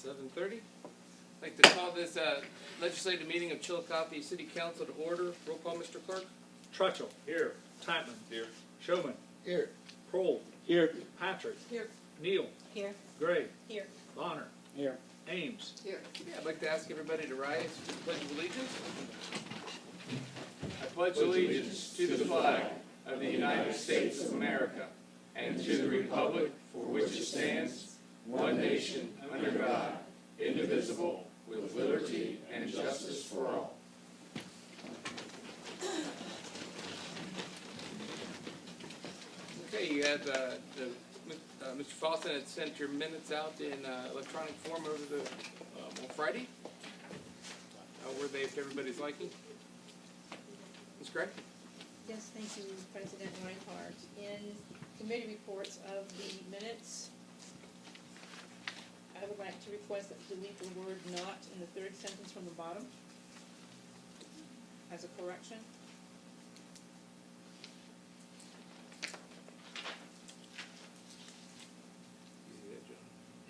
7:30. I'd like to call this legislative meeting of Chillicothe City Council to order. Roll call, Mr. Clerk. Trutchell. Here. Tapman. Here. Showman. Here. Kroll. Here. Patrick. Here. Neal. Here. Gray. Here. Bonner. Here. Ames. Here. Yeah, I'd like to ask everybody to rise for the Pledge of Allegiance. I pledge allegiance to the flag of the United States of America and to the republic for which it stands, one nation, under God, indivisible, with liberty and justice for all. Okay, you had Mr. Fawson had sent your minutes out in electronic form over the on Friday. Were they to everybody's liking? Ms. Gray? Yes, thank you, President Reinhardt. In committee reports of the minutes, I would like to request that you delete the word "not" in the third sentence from the bottom as a correction.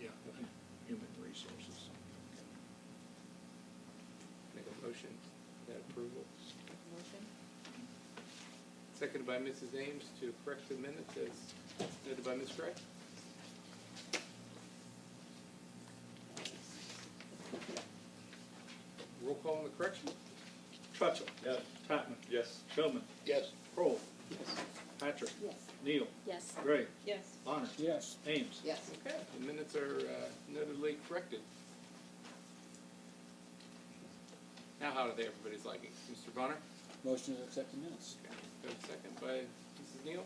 Yeah. Human Resources. Make a motion for that approval. Motion. Seconded by Mrs. Ames to correct the minutes as noted by Ms. Gray. Roll call on the correction. Trutchell. Yes. Tapman. Yes. Showman. Yes. Kroll. Yes. Patrick. Yes. Neal. Yes. Gray. Yes. Bonner. Yes. Ames. Yes. Okay, the minutes are notably corrected. Now, how do they everybody's liking? Mr. Bonner? Motion to accept the minutes. Okay, we have a second by Mrs. Neal.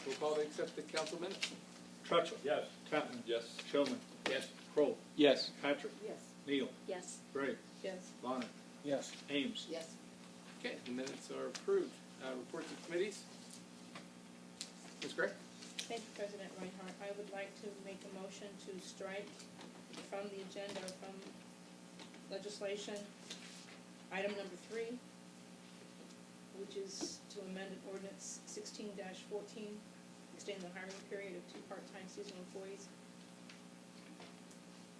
Roll call to accept the council minutes. Trutchell. Yes. Tapman. Yes. Showman. Yes. Kroll. Yes. Patrick. Yes. Neal. Yes. Gray. Yes. Bonner. Yes. Ames. Yes. Okay, the minutes are approved. Reports of committees. Ms. Gray? Thank you, President Reinhardt. I would like to make a motion to strike from the agenda, from legislation, item number 3, which is to amend an ordinance 16-14, extending the hiring period of 2 part-time seasonal employees.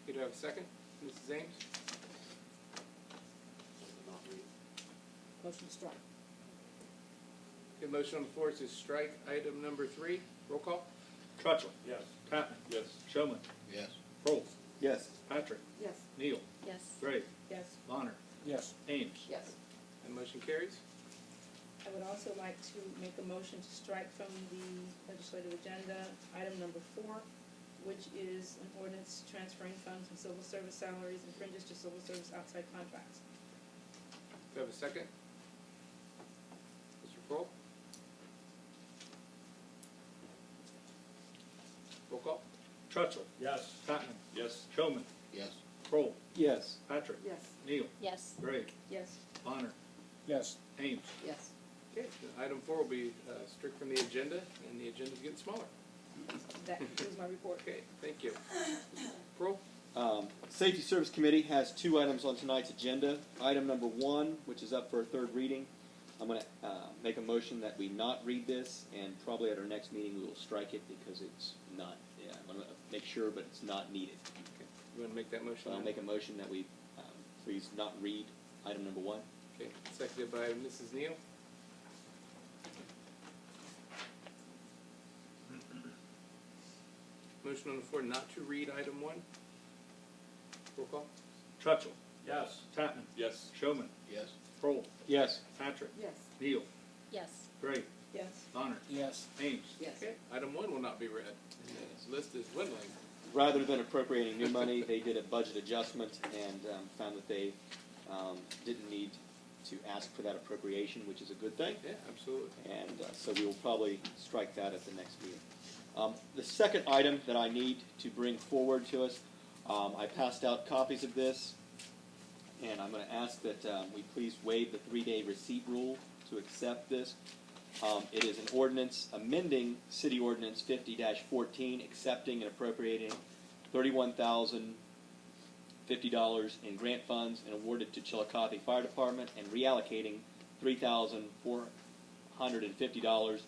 You do have a second? Mrs. Ames? Motion to strike. Okay, motion on the floor is to strike item number 3. Roll call? Trutchell. Yes. Tapman. Yes. Showman. Yes. Kroll. Yes. Patrick. Yes. Neal. Yes. Gray. Yes. Bonner. Yes. Ames. Yes. And motion carries. I would also like to make a motion to strike from the legislative agenda item number 4, which is an ordinance transferring funds from civil service salaries and fringes to civil service outside contracts. Do you have a second? Mr. Kroll? Roll call? Trutchell. Yes. Tapman. Yes. Showman. Yes. Kroll. Yes. Patrick. Yes. Neal. Yes. Gray. Yes. Bonner. Yes. Ames. Yes. Okay, item 4 will be strict from the agenda, and the agenda's getting smaller. That concludes my report. Okay, thank you. Kroll? Safety Service Committee has 2 items on tonight's agenda. Item number 1, which is up for a 3rd reading. I'm going to make a motion that we not read this, and probably at our next meeting we will strike it because it's not, I'm going to make sure, but it's not needed. Okay. You want to make that motion? So I'll make a motion that we please not read item number 1. Okay, seconded by Mrs. Neal. Motion on the floor not to read item 1. Roll call? Trutchell. Yes. Tapman. Yes. Showman. Yes. Kroll. Yes. Patrick. Yes. Neal. Yes. Gray. Yes. Bonner. Yes. Ames. Yes. Okay, item 1 will not be read. This list is dwindling. Rather than appropriating new money, they did a budget adjustment and found that they didn't need to ask for that appropriation, which is a good thing. Yeah, absolutely. And so we will probably strike that at the next meeting. The second item that I need to bring forward to us, I passed out copies of this, and I'm going to ask that we please waive the 3-day receipt rule to accept this. It is an ordinance amending City Ordinance 50-14, accepting and appropriating $31,050 in grant funds and awarded to Chillicothe Fire Department, and reallocating $3,450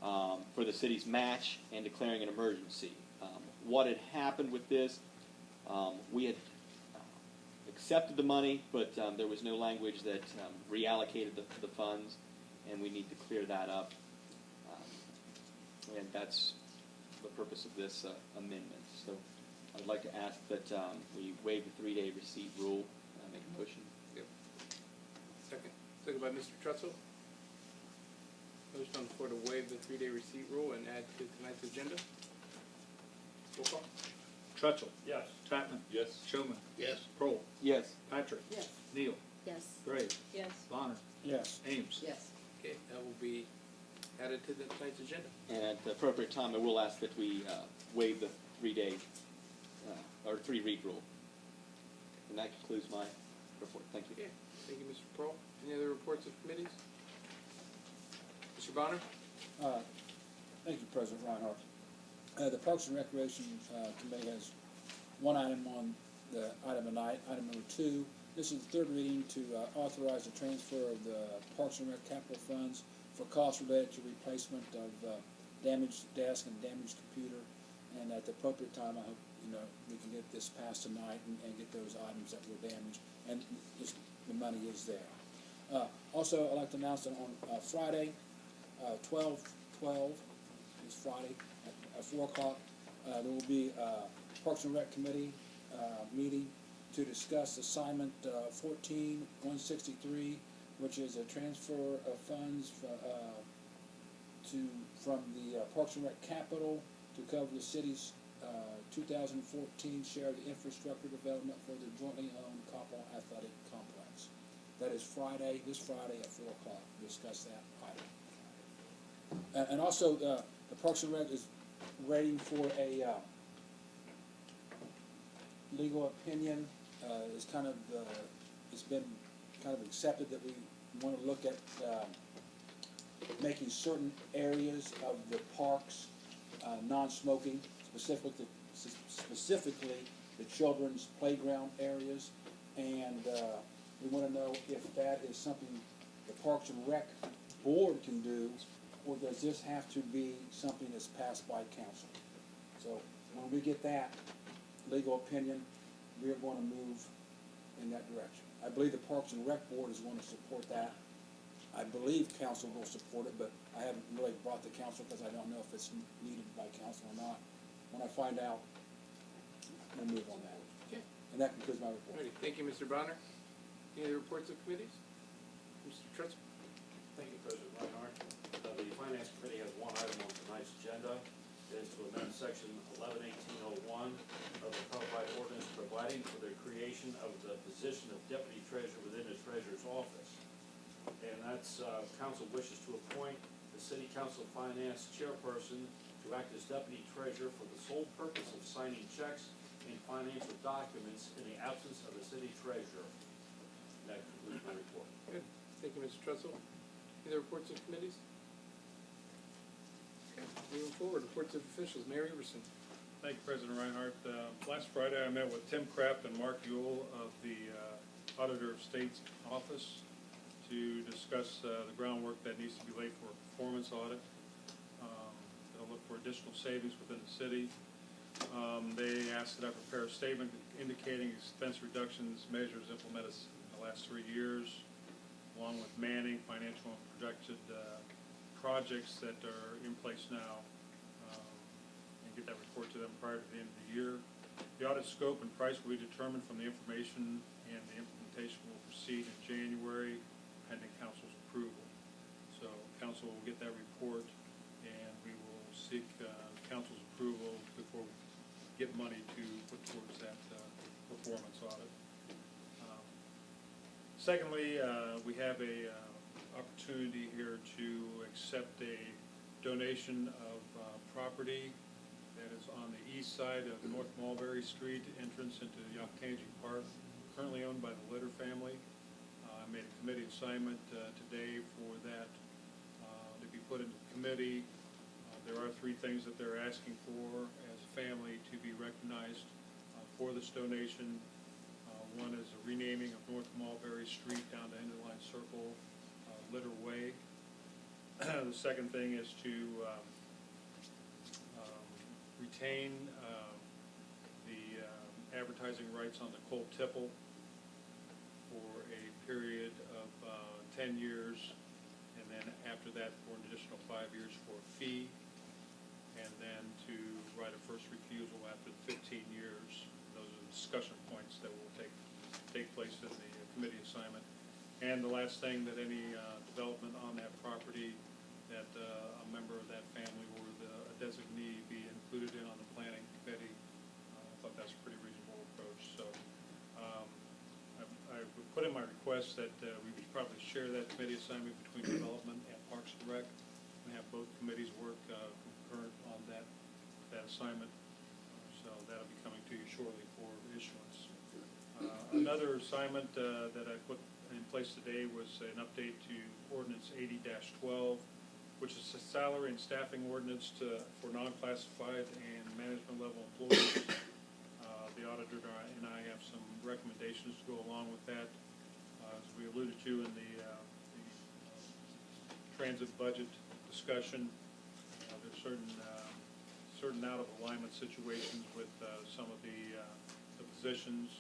for the city's match and declaring an emergency. What had happened with this, we had accepted the money, but there was no language that reallocated the funds, and we need to clear that up. And that's the purpose of this amendment. So I'd like to ask that we waive the 3-day receipt rule. Make a motion. Yep. Second by Mr. Trutzel. Motion on the floor to waive the 3-day receipt rule and add to tonight's agenda. Roll call. Trutchell. Yes. Tatman. Yes. Showman. Yes. Kroll. Yes. Patrick. Yes. Neal. Yes. Gray. Yes. Bonner. Yes. Ames. Yes. Okay, that will be added to tonight's agenda. And at the appropriate time, I will ask that we waive the 3-day or 3-read rule. And that concludes my report. Thank you. Okay, thank you, Mr. Pearl. Any other reports of committees? Mr. Bonner? Thank you, President Reinhardt. The Parks and Recreation Committee has one item on the item tonight, item number 2. This is the third reading to authorize the transfer of the Parks and Rec capital funds for costs related to replacement of damaged desk and damaged computer. And at the appropriate time, I hope we can get this passed tonight and get those items that were damaged, and just, the money is there. Also, I'd like to announce that on Friday, 12/12, this Friday at 4 o'clock, there will be a Parks and Rec Committee meeting to discuss assignment 14-163, which is a transfer of funds from the Parks and Rec capital to cover the city's 2014 share of the infrastructure development for the jointly owned Coppell Athletic Complex. That is this Friday at 4 o'clock. We'll discuss that item. And also, the Parks and Rec is waiting for a legal opinion. It's been kind of accepted that we want to look at making certain areas of the parks non-smoking, specifically the children's playground areas, and we want to know if that is something the Parks and Rec Board can do, or does this have to be something that's passed by council? So when we get that legal opinion, we are going to move in that direction. I believe the Parks and Rec Board is going to support that. I believe council will support it, but I haven't really brought the council because I don't know if it's needed by council or not. When I find out, we'll move on that. Okay. And that concludes my report. Alrighty, thank you, Mr. Bonner. Any other reports of committees? Mr. Trutzel? Thank you, President Reinhardt. The Finance Committee has one item on tonight's agenda. It is to amend section 11-1801 of the codified ordinance providing for the creation of the position of deputy treasurer within the treasurer's office. And that's, council wishes to appoint the city council finance chairperson to act as deputy treasurer for the sole purpose of signing checks and financial documents in the absence of the city treasurer. That concludes my report. Good. Thank you, Mr. Trutzel. Any other reports of committees? Okay, moving forward, reports of officials. Mayor Everson. Thank you, President Reinhardt. Last Friday, I met with Tim Kraft and Mark Ewell of the Auditor of State's office to discuss the groundwork that needs to be laid for a performance audit. They'll look for additional savings within the city. They asked that I prepare a statement indicating expense reductions measures implemented in the last 3 years, along with manning, financial and projected projects that are in place now, and get that report to them prior to the end of the year. The audit scope and price will be determined from the information, and the implementation will proceed in January, pending council's approval. So council will get that report, and we will seek council's approval before we get money to put towards that performance audit. Secondly, we have a opportunity here to accept a donation of property that is on the east side of North Mulberry Street, entrance into Yoctangi Park, currently owned by the Litter family. I made a committee assignment today for that to be put into committee. There are 3 things that they're asking for as a family to be recognized for this donation. One is a renaming of North Mulberry Street down to Enderline Circle, Litter Way. The second thing is to retain the advertising rights on the Cold Tipple for a period of 10 years, and then after that for an additional 5 years for a fee, and then to right of first refusal after 15 years. Those are the discussion points that will take place in the committee assignment. And the last thing, that any development on that property, that a member of that family or a designee be included in on the planning committee. I thought that's a pretty reasonable approach. So I would put in my request that we would probably share that committee assignment between development and Parks and Rec, and have both committees work concurrent on that assignment. So that'll be coming to you shortly for issuance. Another assignment that I put in place today was an update to Ordinance 80-12, which is a salary and staffing ordinance for non-classified and management level employees. The auditor and I have some recommendations to go along with that. As we alluded to in the transit budget discussion, there's certain out of alignment situations with some of the positions.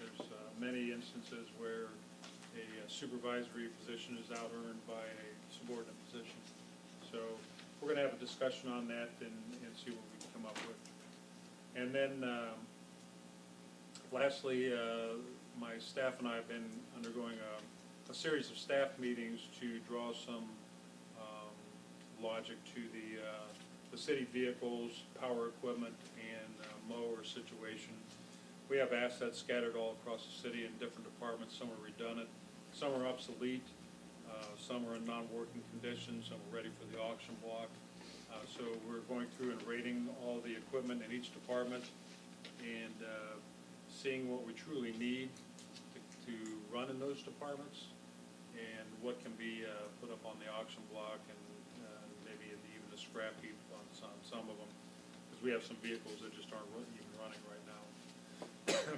There's many instances where a supervisory position is out-earned by a subordinate position. So we're going to have a discussion on that and see what we can come up with. And then lastly, my staff and I have been undergoing a series of staff meetings to draw some logic to the city vehicles, power equipment, and mower situation. We have assets scattered all across the city in different departments. Some are redundant, some are obsolete, some are in non-working condition, some are ready for the auction block. So we're going through and rating all the equipment in each department and seeing what we truly need to run in those departments and what can be put up on the auction block and maybe even a scrap heap on some of them, because we have some vehicles that just aren't even running right now.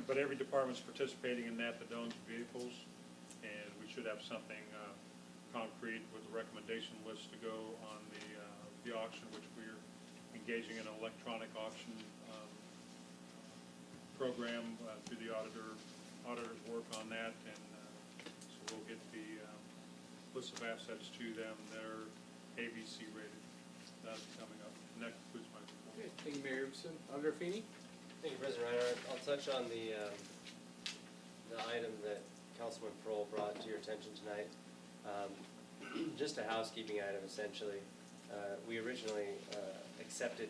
But every department's participating in that owns vehicles, and we should have something concrete with a recommendation list to go on the auction, which we're engaging in an electronic auction program through the auditors work on that, and so we'll get the list of assets to them that are ABC rated. That's coming up. And that concludes my report. Okay, thank you, Mayor Iverson. Auditor Feeney? Thank you, President Reinhardt. I'll touch on the item that Councilman Pearl brought to your attention tonight. Just a housekeeping item, essentially. We originally accepted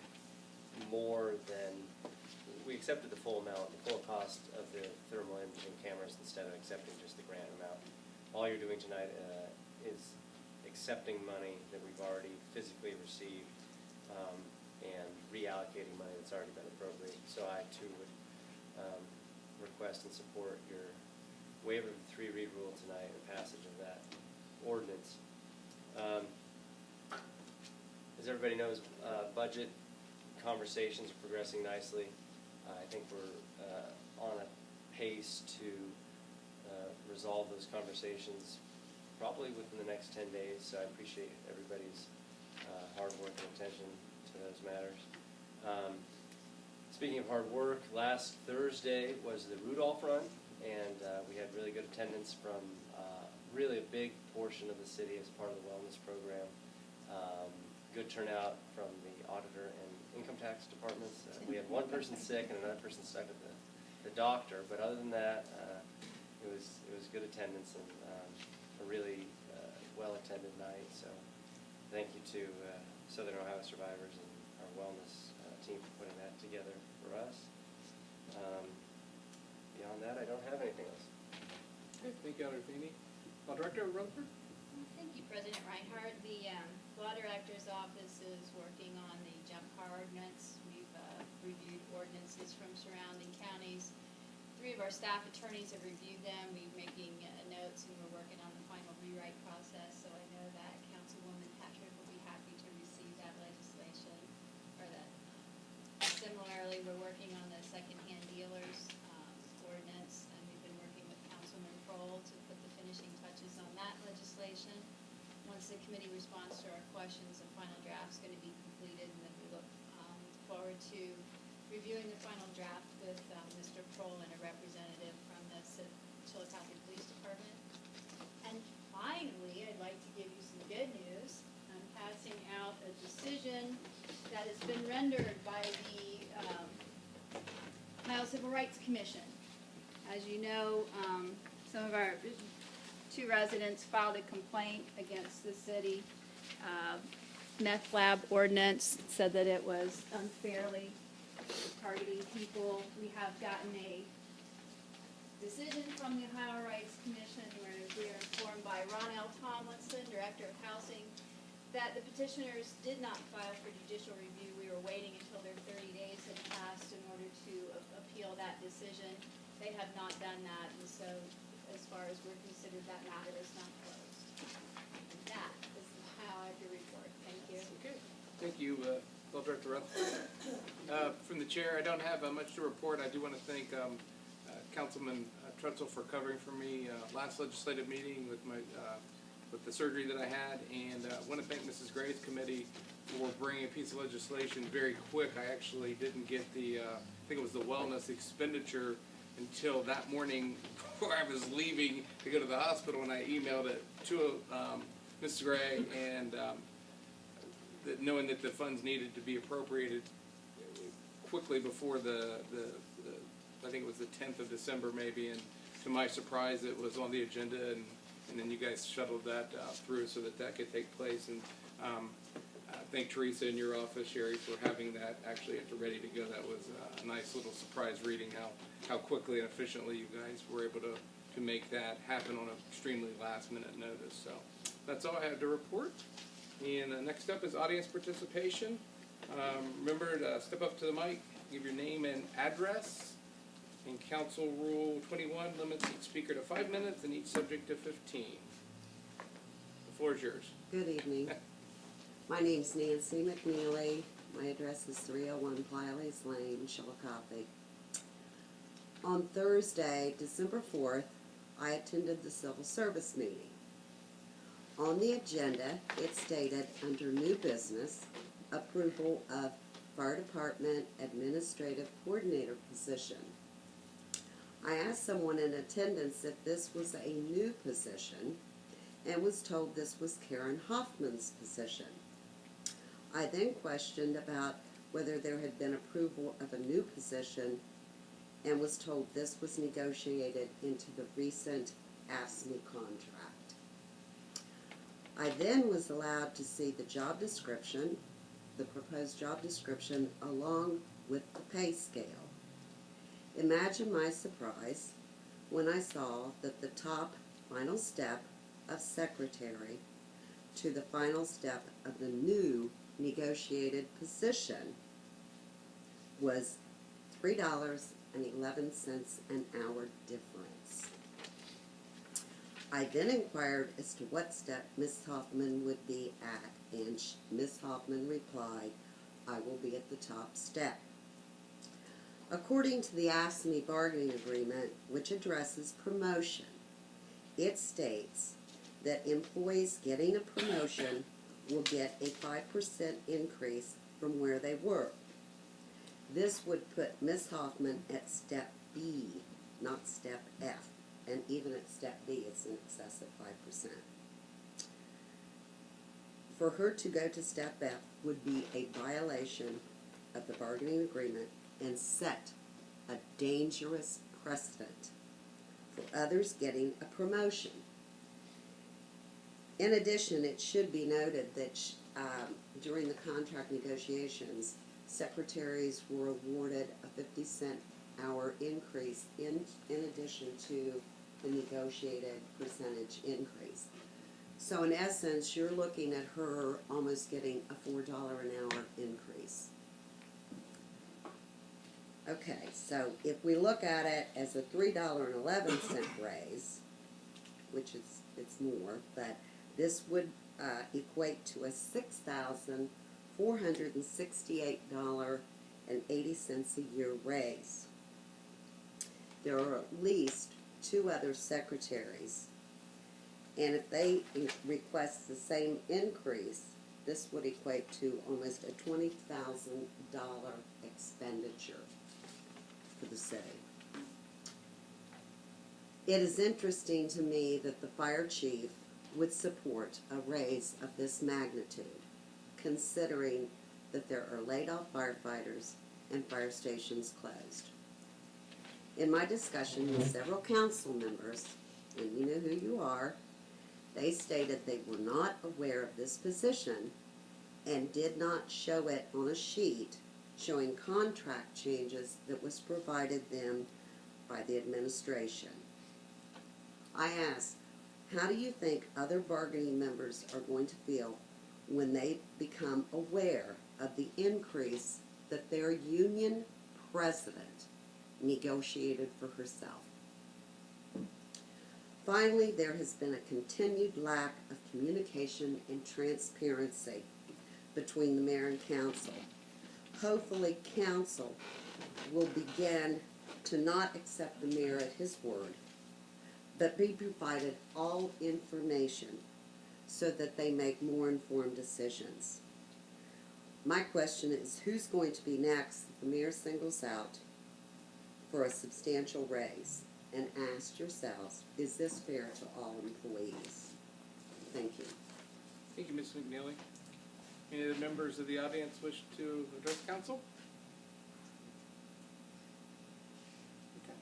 we accepted the full amount, the full cost of the thermal imaging cameras instead of accepting just the grant amount. All you're doing tonight is accepting money that we've already physically received and reallocating money that's already been appropriated. So I too would request and support your waiver of the 3-read rule tonight and passage of that ordinance. As everybody knows, budget conversations are progressing nicely. I think we're on a pace to resolve those conversations probably within the next 10 days, so I appreciate everybody's hard work and attention to those matters. Speaking of hard work, last Thursday was the Rudolph Run, and we had really good attendance from really a big portion of the city as part of the wellness program. Good turnout from the auditor and income tax departments. We had one person sick and another person stuck at the doctor, but other than that, it was good attendance and a really well-attended night. So thank you to Southern Ohio Survivors and our wellness team for putting that together for us. Beyond that, I don't have anything else. Okay, thank you, Auditor Feeney. Director Rutherford? Thank you, President Reinhardt. The Law Director's Office is working on the jump car ordinance. We've reviewed ordinances from surrounding counties. 3 of our staff attorneys have reviewed them. We're making notes, and we're working on the final rewrite process. So I know that Councilwoman Patrick will be happy to receive that legislation. Or that. Similarly, we're working on the secondhand dealers ordinance, and we've been working with Councilman Kroll to put the finishing touches on that legislation. Once the committee responds questions, the final draft's gonna be completed, and then we look forward to reviewing the final draft with Mr. Kroll and a representative from the Chillicothe Police Department. And finally, I'd like to give you some good news. I'm passing out a decision that has been rendered by the Ohio Civil Rights Commission. As you know, some of our two residents filed a complaint against the city. Meth lab ordinance said that it was unfairly targeting people. We have gotten a decision from the Ohio Rights Commission where we are informed by Ron L. Tomlinson, Director of Housing, that the petitioners did not file for judicial review. We were waiting until their 30 days had passed in order to appeal that decision. They have not done that, and so as far as we're considered, that matter is not closed. And that is how I have to report. Thank you. Okay, thank you, Director Rutherford. From the chair, I don't have much to report. I do want to thank Councilman Trutzel for covering for me last legislative meeting with my with the surgery that I had, and I want to thank Mrs. Gray's committee for bringing a piece of legislation very quick. I actually didn't get the, I think it was the wellness expenditure until that morning before I was leaving to go to the hospital, and I emailed it to Mrs. Gray, and that knowing that the funds needed to be appropriated quickly before I think it was the 10th of December maybe, and to my surprise it was on the agenda, and then you guys shuttled that through so that that could take place. And thank Teresa in your office, Sherry, for having that actually ready to go. That was a nice little surprise reading how quickly and efficiently you guys were able to make that happen on an extremely last minute notice. So that's all I have to report. And next up is audience participation. Remember to step up to the mic, give your name and address. And Council Rule 21 limits each speaker to 5 minutes and each subject to 15. The floor is yours. Good evening. My name's Nancy McNeely. My address is 301 Pliles Lane, Chillicothe. On Thursday, December 4th, I attended the civil service meeting. On the agenda, it stated under new business, approval of fire department administrative coordinator position. I asked someone in attendance if this was a new position and was told this was Karen Hoffman's position. I then questioned about whether there had been approval of a new position and was told this was negotiated into the recent AFSCME contract. I then was allowed to see the job description, the proposed job description, along with the pay scale. Imagine my surprise when I saw that the top final step of secretary to the final step of the new negotiated position was $3.11 an hour difference. I then inquired as to what step Ms. Hoffman would be at, and Ms. Hoffman replied, "I will be at the top step." According to the AFSCME bargaining agreement, which addresses promotion, it states that employees getting a promotion will get a 5% increase from where they were. This would put Ms. Hoffman at step B, not step F, and even at step B it's in excess of 5%. For her to go to step F would be a violation of the bargaining agreement and set a dangerous precedent for others getting a promotion. In addition, it should be noted that during the contract negotiations, secretaries were awarded a 50-cent hour increase in addition to the negotiated percentage increase. So in essence, you're looking at her almost getting a $4 an hour increase. Okay, so if we look at it as a $3.11 raise, which it's more, but this would equate to a $6,468.80 a year raise. There are at least 2 other secretaries, and if they request the same increase, this would equate to almost a $20,000 expenditure for the city. It is interesting to me that the fire chief would support a raise of this magnitude, considering that there are laid-off firefighters and fire stations closed. In my discussion with several council members, and you know who you are, they stated they were not aware of this position and did not show it on a sheet showing contract changes that was provided them by the administration. I asked, how do you think other bargaining members are going to feel when they become aware of the increase that their union president negotiated for herself? Finally, there has been a continued lack of communication and transparency between the mayor and council. Hopefully, council will begin to not accept the mayor at his word, but be provided all information so that they make more informed decisions. My question is, who's going to be next if the mayor singles out for a substantial raise? And ask yourselves, is this fair to all employees? Thank you. Thank you, Ms. McNeely. Any other members of the audience wish to address council? Okay.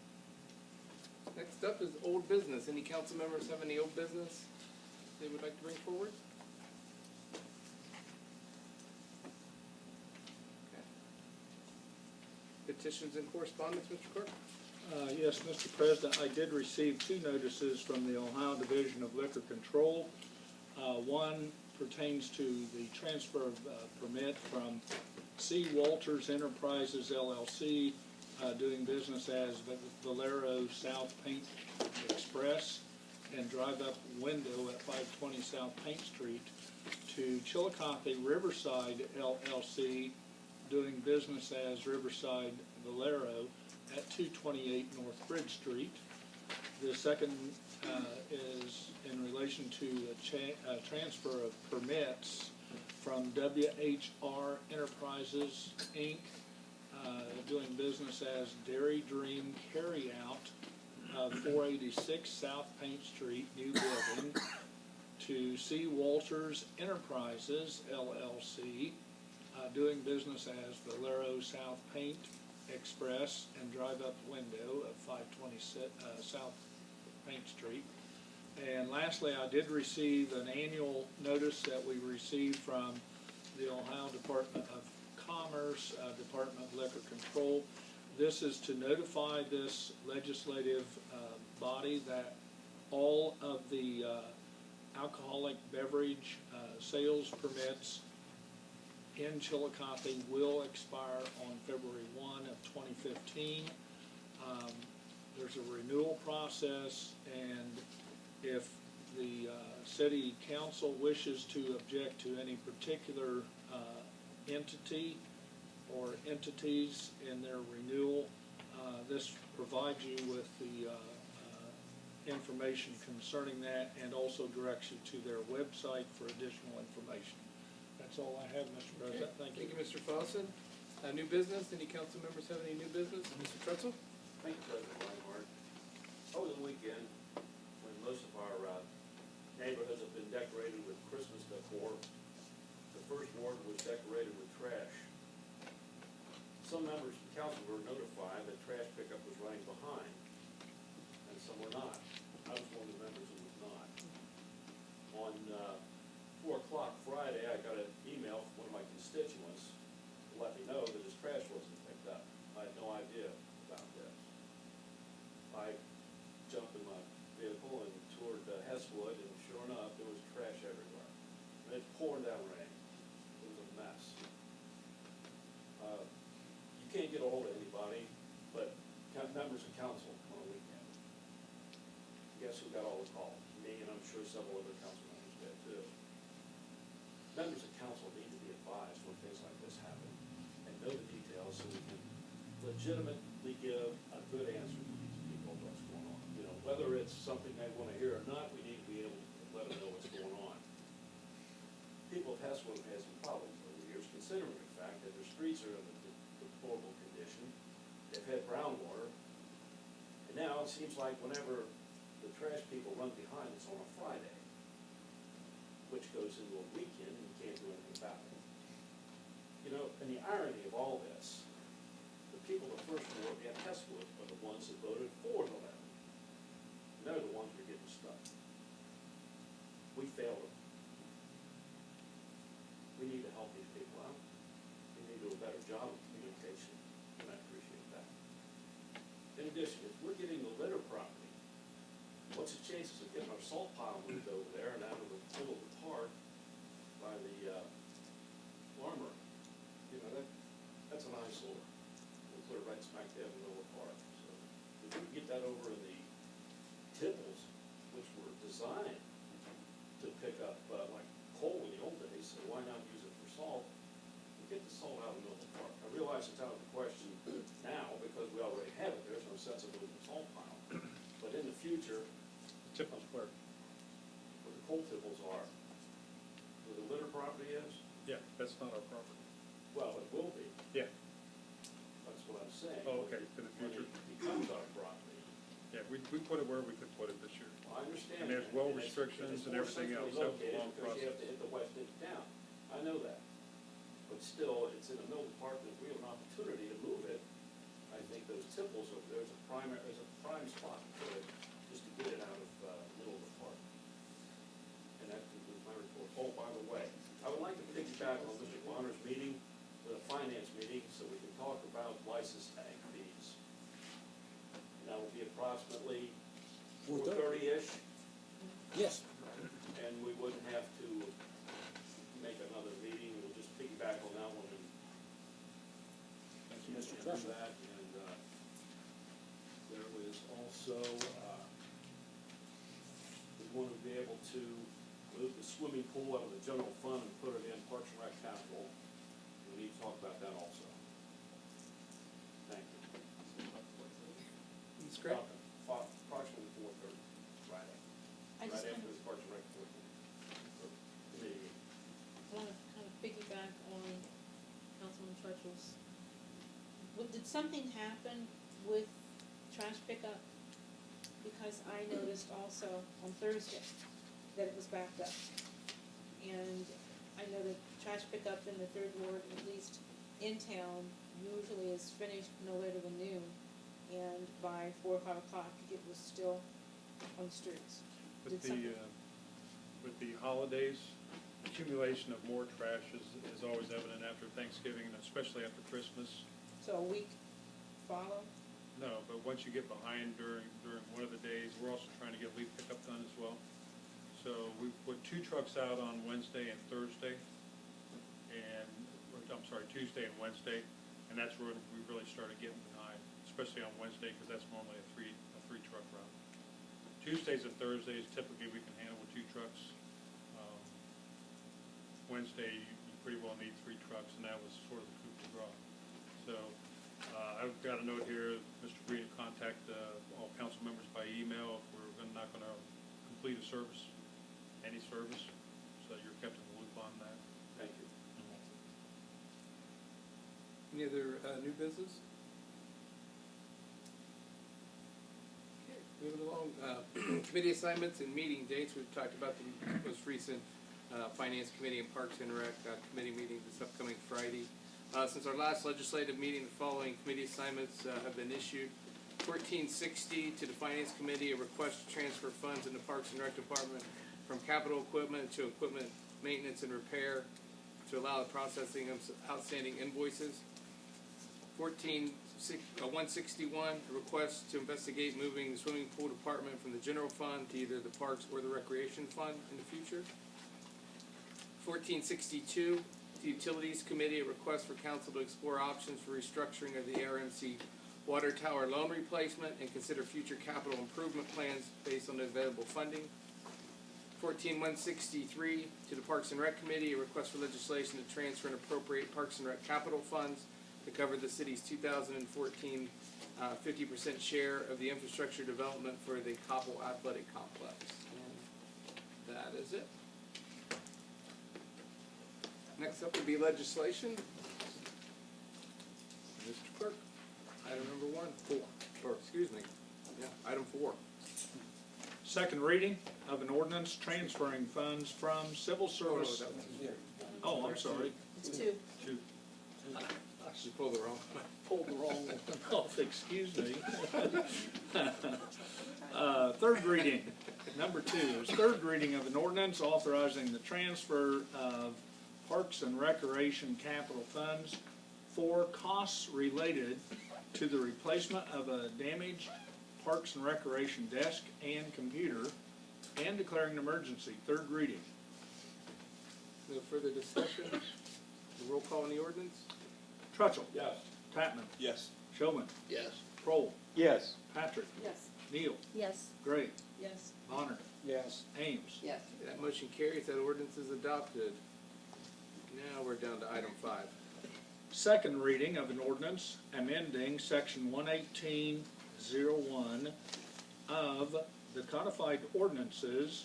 Next up is old business. Any council members have any old business they would like to bring forward? Okay. Petitions and correspondence, Mr. Clerk? Yes, Mr. President, I did receive two notices from the Ohio Division of Liquor Control. One pertains to the transfer of permit from C. Walters Enterprises LLC, doing business as Valero South Paint Express and Drive Up Window at 520 South Paint Street, to Chillicothe Riverside LLC, doing business as Riverside Valero at 228 North Bridge Street. The second is in relation to a transfer of permits from WHR Enterprises, Inc., doing business as Dairy Dream Carryout, 486 South Paint Street, new building, to C. Walters Enterprises, LLC, doing business as Valero South Paint Express and Drive Up Window of 520 South Paint Street. And lastly, I did receive an annual notice that we received from the Ohio Department of Commerce, Department of Liquor Control. This is to notify this legislative body that all of the alcoholic beverage sales permits in Chillicothe will expire on February 1 of 2015. There's a renewal process, and if the city council wishes to object to any particular entity or entities in their renewal, this provides you with the information concerning that, and also directs you to their website for additional information. That's all I have, Mr. President. Thank you. Thank you, Mr. Fawson. New business, any council members have any new business? Mr. Pretzel? Thank you, President Reinhardt. Over the weekend, when most of our neighborhoods have been decorated with Christmas decor, the first ward was decorated with trash. Some members of the council were notified that trash pickup was running behind, and some were not. I was one of the members who was not. On 4 o'clock Friday, I got an email from one of my constituents to let me know that his trash wasn't picked up. I had no idea about this. I jumped in my vehicle and toured Hesswood, and sure enough, there was trash everywhere. And it poured down rain. It was a mess. You can't get a hold of anybody but members of council on a weekend. Guess who got all the calls? Me, and I'm sure several other council members did too. Members of council need to be advised when things like this happen and know the details so we can legitimately give a good answer to these people what's going on. You know, whether it's something they want to hear or not, we need to be able to let them know what's going on. People of Heswood has some problems over the years, considering the fact that their streets are in a deplorable condition. They've had brown water. And now it seems like whenever the trash people run behind, it's on a Friday, which goes into a weekend and you can't do anything about it. You know, and the irony of all this, the people that first were at Heswood are the ones that voted for the levy. And they're the ones who are getting stuck. We failed them. We need to help these people out. We need to do a better job of communication, and I appreciate that. In addition, if we're getting the litter property, what's the chances of getting our salt pile moved over there and out of the middle of the park by the armory? You know, that's an eyesore. We'll put it right smack dab in the middle of the park. So if we can get that over in the tipples, which were designed to pick up like coal in the old days, so why not use it for salt? We get the salt out of the middle of the park. I realize it's out of the question now because we already have it. There's no sense of moving the salt pile. But in the future, Tipples where? where the coal tipples are, where the litter property is, Yeah, that's not our property. well, it will be. Yeah, That's what I'm saying. Oh, okay, for the When future. it becomes our property. yeah, we put it where we could put it this year. Well, I understand. And there's that, well it's- restrictions it's and more everything else. centrally That was a located long because you have to process. hit the west end of town. I know that. But still, it's in the middle of the park, and if we have an opportunity to move it, I think those tipples over there is a prime spot to put it, just to get it out of the middle of the park. And that concludes my report. Oh, by the way, I would like to piggyback on Mr. Bonner's meeting with a finance meeting so we can talk about license tag fees. And that will be approximately 4:30-ish, Yes. and we wouldn't have to make another meeting. We'll just piggyback on that one and Thank you, Mr. do Trusher. that. And there was also, we want to be able to move the swimming pool out of the general fund and put it in Parks and Rec capital. We need to talk about that also. Thank you. That's great. Approximately 4:30, Friday. I just Right kind after of, the Parks and Rec committee meeting. want to kind of piggyback on Councilman Churchill's. Did something happen with trash pickup? Because I noticed also on Thursday that it was backed up. And I know that trash pickup in the third ward, at least in town, usually is finished no later than noon. And by 4 or 5 o'clock, it was still on the streets. With Did something- with the holidays, accumulation of more trash is always evident after Thanksgiving, and especially after Christmas. So a week follow? No, but once you get behind during one of the days, we're also trying to get leaf pickup done as well. So we put 2 trucks out on Wednesday and Thursday, Tuesday and Wednesday, and that's where we really started getting behind, especially on Wednesday, because that's normally a three truck route. Tuesdays and Thursdays, typically we can handle with 2 trucks. Wednesday, you pretty well need 3 trucks, and that was sort of the coup de grace. So, I've got a note here, Mr. Green to contact, all council members by email if we're not gonna complete a service, any service, so you're kept in the loop on that. Thank you. Any other new business? Okay, moving along, committee assignments and meeting dates. We've talked about the most recent Finance Committee and Parks and Rec committee meeting this upcoming Friday. Since our last legislative meeting, the following committee assignments have been issued. 1460 to the Finance Committee, a request to transfer funds in the Parks and Rec Department from capital equipment to equipment maintenance and repair to allow the processing of outstanding invoices. 161, a request to investigate moving the swimming pool department from the general fund to either the Parks or the Recreation Fund in the future. 1462, the Utilities Committee, a request for council to explore options for restructuring of the RMC water tower loan replacement and consider future capital improvement plans based on the available funding. 14163, to the Parks and Rec Committee, a request for legislation to transfer and appropriate Parks and Rec capital funds to cover the city's 2014 50% share of the infrastructure development for the Koppel Athletic Complex. And that is it. Next up would be legislation. Mr. Clerk, item number 4, excuse me, yeah, item 4. Second reading of an ordinance transferring funds from civil service. that one's here. Oh, I'm sorry. It's 2. Two. You pulled the wrong one. Pulled the wrong one off, excuse me. Third reading, number 2, is third reading of an ordinance authorizing the transfer of Parks and Recreation capital funds for costs related to the replacement of a damaged Parks and Recreation desk and computer and declaring an emergency. Third reading. No further discussion. The roll call on the ordinance? Trutchell. Yes. Tatman. Yes. Showman. Yes. Kroll. Yes. Patrick. Yes. Neal. Yes. Gray. Yes. Bonner. Yes. Ames. Yes. That motion carries. That ordinance is adopted. Now we're down to item 5. Second reading of an ordinance amending section 118.01 of the codified ordinances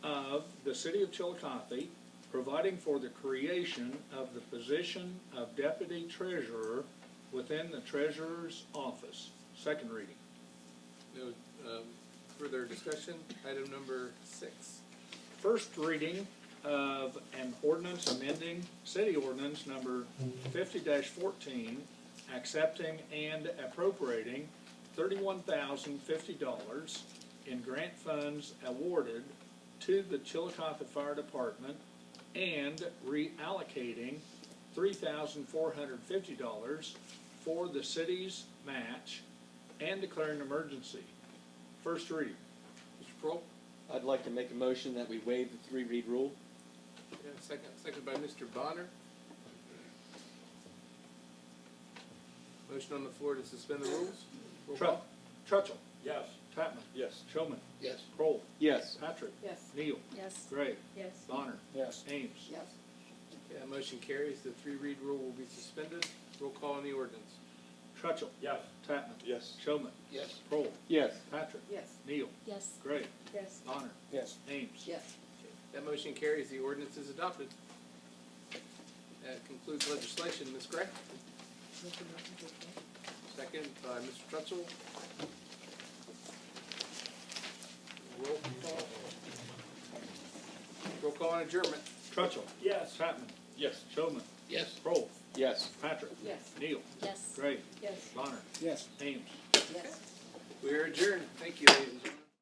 of the city of Chillicothe, providing for the creation of the position of deputy treasurer within the treasurer's office. Second reading. No further discussion. Item number 6. First reading of an ordinance amending city ordinance number 50-14, accepting and appropriating $31,050 in grant funds awarded to the Chillicothe Fire Department and reallocating $3,450 for the city's match and declaring an emergency. First reading. Mr. Kroll? I'd like to make a motion that we waive the 3-read rule. Yeah, second by Mr. Bonner. Motion on the floor to suspend the rules. Roll call. Trutchell. Yes. Tatman. Yes. Showman. Yes. Kroll. Yes. Patrick. Yes. Neal. Yes. Gray. Yes. Bonner. Yes. Ames. Yes. Yeah, motion carries. The 3-read rule will be suspended. Roll call on the ordinance. Trutchell. Yes. Tatman. Yes. Showman. Yes. Kroll. Yes. Patrick. Yes. Neal. Yes. Gray. Yes. Bonner. Yes. Ames. Yes. That motion carries. The ordinance is adopted. That concludes legislation. Ms. Gray? Second by Mr. Trutchell. Roll call. Roll call on adjournment. Trutchell. Yes. Tatman. Yes. Showman. Yes. Kroll. Yes. Patrick. Yes. Neal. Yes. Gray. Yes. Bonner. Yes. Ames. Yes. We are adjourned. Thank you, ladies and gentlemen.